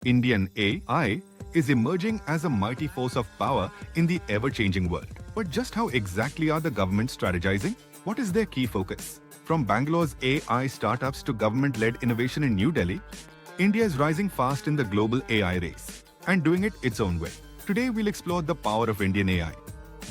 Indian AI is emerging as a mighty force of power in the ever-changing world. But just how exactly are the governments strategizing? What is their key focus? From Bangalore's AI startups to government-led innovation in New Delhi, India is rising fast in the global AI race and doing it its own way. Today we'll explore the power of Indian AI,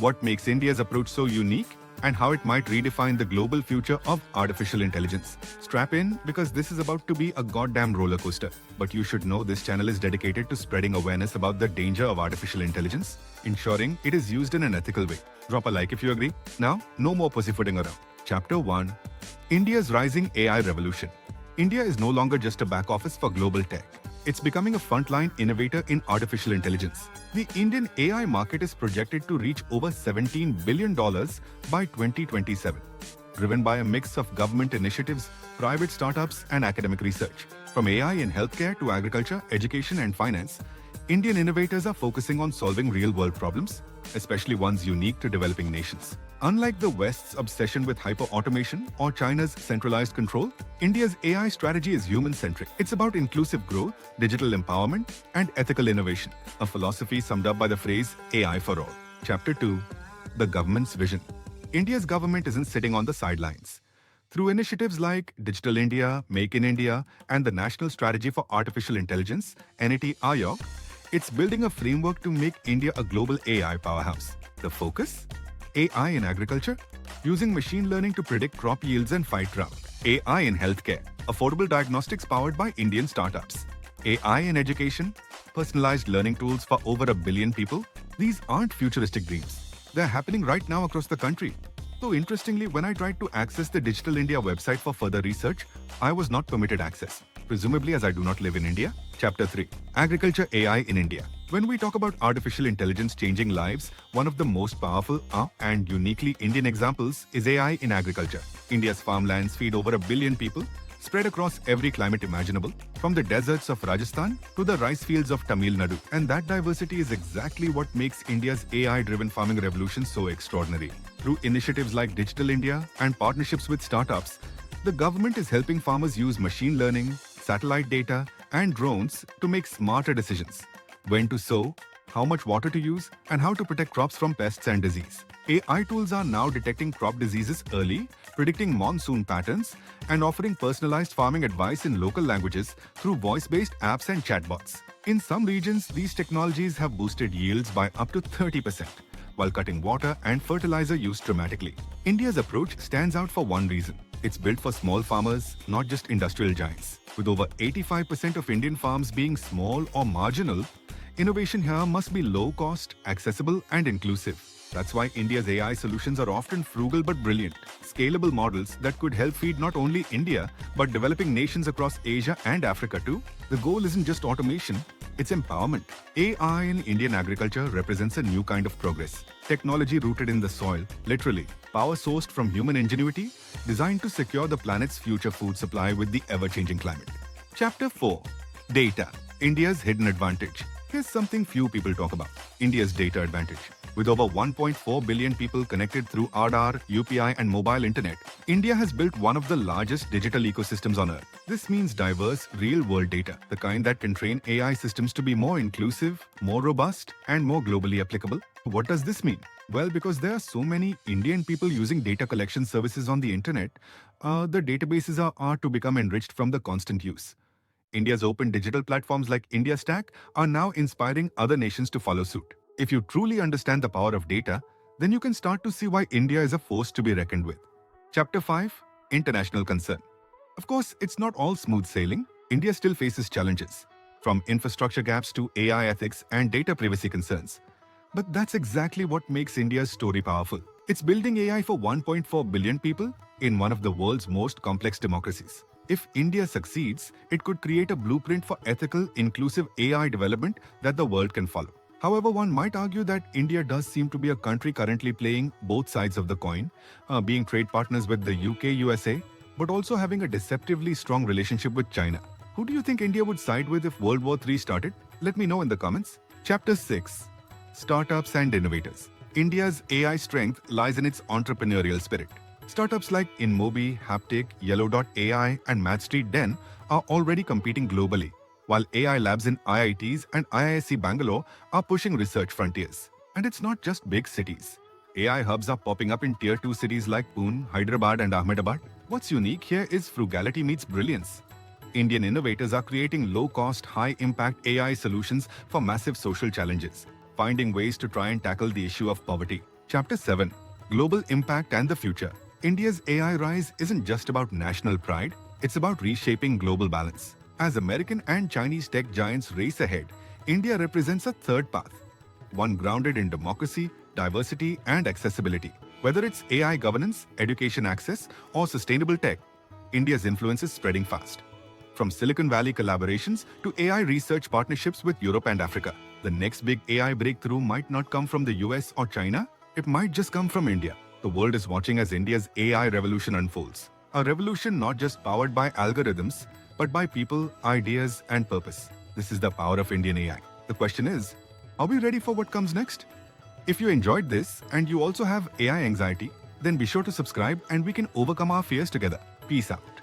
what makes India's approach so unique, and how it might redefine the global future of artificial intelligence. Strap in because this is about to be a goddamn roller coaster. But you should know this channel is dedicated to spreading awareness about the danger of artificial intelligence, ensuring it is used in an ethical way. Drop a like if you agree. Now, no more pussyfooting around. Chapter 1. India's Rising AI Revolution. India is no longer just a back office for global tech. It's becoming a frontline innovator in artificial intelligence. The Indian AI market is projected to reach over $17 billion by 2027, driven by a mix of government initiatives, private startups, and academic research. From AI in healthcare to agriculture, education, and finance, Indian innovators are focusing on solving real-world problems, especially ones unique to developing nations. Unlike the West's obsession with hyper-automation or China's centralized control, India's AI strategy is human-centric. It's about inclusive growth, digital empowerment, and ethical innovation, a philosophy summed up by the phrase AI for all. Chapter 2. The Government's Vision. India's government isn't sitting on the sidelines. Through initiatives like Digital India, Make in India, and the National Strategy for Artificial Intelligence, NITI Aayog, it's building a framework to make India a global AI powerhouse. The focus? AI in agriculture, using machine learning to predict crop yields and fight drought. AI in healthcare, affordable diagnostics powered by Indian startups. AI in education, personalized learning tools for over 1 billion people. These aren't futuristic dreams. They're happening right now across the country. So interestingly, when I tried to access the Digital India website for further research, I was not permitted access, presumably as I do not live in India. Chapter 3. Agriculture AI in India. When we talk about artificial intelligence changing lives, one of the most powerful and uniquely Indian examples is AI in agriculture. India's farmlands feed over 1 billion people, spread across every climate imaginable, from the deserts of Rajasthan to the rice fields of Tamil Nadu. And that diversity is exactly what makes India's AI-driven farming revolution so extraordinary. Through initiatives like Digital India and partnerships with startups, the government is helping farmers use machine learning, satellite data, and drones to make smarter decisions. When to sow, how much water to use, and how to protect crops from pests and disease. AI tools are now detecting crop diseases early, predicting monsoon patterns, and offering personalized farming advice in local languages through voice-based apps and chatbots. In some regions, these technologies have boosted yields by up to 30%, while cutting water and fertilizer use dramatically. India's approach stands out for one reason. It's built for small farmers, not just industrial giants. With over 85% of Indian farms being small or marginal, innovation here must be low-cost, accessible, and inclusive. That's why India's AI solutions are often frugal but brilliant, scalable models that could help feed not only India, but developing nations across Asia and Africa too. The goal isn't just automation, it's empowerment. AI in Indian agriculture represents a new kind of progress. Technology rooted in the soil, literally. Power sourced from human ingenuity, designed to secure the planet's future food supply with the ever-changing climate. Chapter 4. Data. India's hidden advantage. Here's something few people talk about. India's data advantage. With over 1.4 billion people connected through Aadhaar, UPI, and mobile internet, India has built one of the largest digital ecosystems on earth. This means diverse, real-world data, the kind that can train AI systems to be more inclusive, more robust, and more globally applicable. What does this mean? Well, because there are so many Indian people using data collection services on the internet, the databases are to become enriched from the constant use. India's open digital platforms like India Stack are now inspiring other nations to follow suit. If you truly understand the power of data, then you can start to see why India is a force to be reckoned with. Chapter 5. International Concern. Of course, it's not all smooth sailing. India still faces challenges, from infrastructure gaps to AI ethics and data privacy concerns. But that's exactly what makes India's story powerful. It's building AI for 1.4 billion people in one of the world's most complex democracies. If India succeeds, it could create a blueprint for ethical, inclusive AI development that the world can follow. However, one might argue that India does seem to be a country currently playing both sides of the coin, being trade partners with the UK, USA, but also having a deceptively strong relationship with China. Who do you think India would side with if World War III started? Let me know in the comments. Chapter 6. Startups and Innovators. India's AI strength lies in its entrepreneurial spirit. Startups like InMobi, Haptic, Yellow.ai, and Mad Street Den are already competing globally, while AI labs in IITs and IISc Bangalore are pushing research frontiers. And it's not just big cities. AI hubs are popping up in Tier 2 cities like Pune, Hyderabad and Ahmedabad. What's unique here is frugality meets brilliance. Indian innovators are creating low-cost, high-impact AI solutions for massive social challenges, finding ways to try and tackle the issue of poverty. Chapter 7. Global Impact and the Future. India's AI rise isn't just about national pride, it's about reshaping global balance. As American and Chinese tech giants race ahead, India represents a third path, one grounded in democracy, diversity, and accessibility. Whether it's AI governance, education access, or sustainable tech, India's influence is spreading fast. From Silicon Valley collaborations to AI research partnerships with Europe and Africa, the next big AI breakthrough might not come from the US or China, it might just come from India. The world is watching as India's AI revolution unfolds. A revolution not just powered by algorithms, but by people, ideas, and purpose. This is the power of Indian AI. The question is, are we ready for what comes next? If you enjoyed this and you also have AI anxiety, then be sure to subscribe and we can overcome our fears together. Peace out.